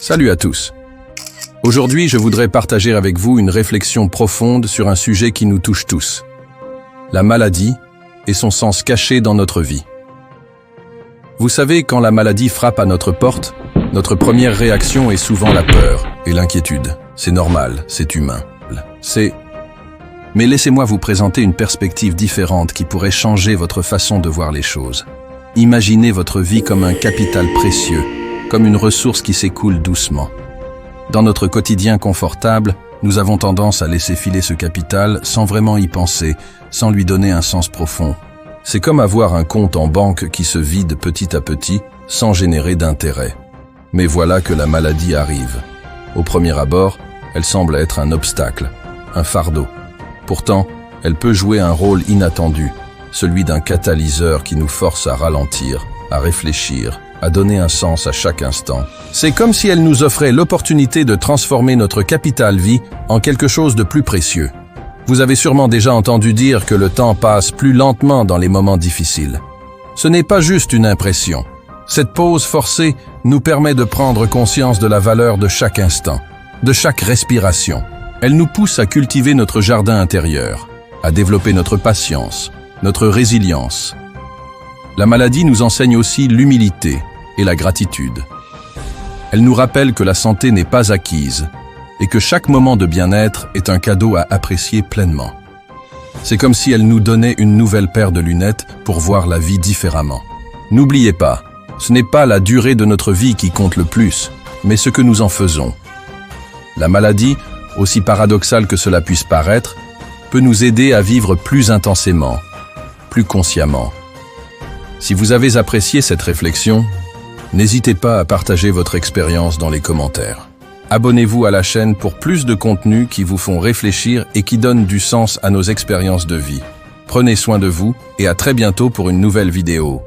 Salut à tous. Aujourd'hui, je voudrais partager avec vous une réflexion profonde sur un sujet qui nous touche tous. La maladie et son sens caché dans notre vie. Vous savez, quand la maladie frappe à notre porte, notre première réaction est souvent la peur et l'inquiétude. C'est normal, c'est humain. Mais laissez-moi vous présenter une perspective différente qui pourrait changer votre façon de voir les choses. Imaginez votre vie comme un capital précieux, comme une ressource qui s'écoule doucement. Dans notre quotidien confortable, nous avons tendance à laisser filer ce capital sans vraiment y penser, sans lui donner un sens profond. C'est comme avoir un compte en banque qui se vide petit à petit, sans générer d'intérêt. Mais voilà que la maladie arrive. Au premier abord, elle semble être un obstacle, un fardeau. Pourtant, elle peut jouer un rôle inattendu, celui d'un catalyseur qui nous force à ralentir, à réfléchir, à donner un sens à chaque instant. C'est comme si elle nous offrait l'opportunité de transformer notre capital vie en quelque chose de plus précieux. Vous avez sûrement déjà entendu dire que le temps passe plus lentement dans les moments difficiles. Ce n'est pas juste une impression. Cette pause forcée nous permet de prendre conscience de la valeur de chaque instant, de chaque respiration. Elle nous pousse à cultiver notre jardin intérieur, à développer notre patience, notre résilience. La maladie nous enseigne aussi l'humilité et la gratitude. Elle nous rappelle que la santé n'est pas acquise et que chaque moment de bien-être est un cadeau à apprécier pleinement. C'est comme si elle nous donnait une nouvelle paire de lunettes pour voir la vie différemment. N'oubliez pas, ce n'est pas la durée de notre vie qui compte le plus, mais ce que nous en faisons. La maladie, aussi paradoxale que cela puisse paraître, peut nous aider à vivre plus intensément, plus consciemment. Si vous avez apprécié cette réflexion, n'hésitez pas à partager votre expérience dans les commentaires. Abonnez-vous à la chaîne pour plus de contenus qui vous font réfléchir et qui donnent du sens à nos expériences de vie. Prenez soin de vous et à très bientôt pour une nouvelle vidéo.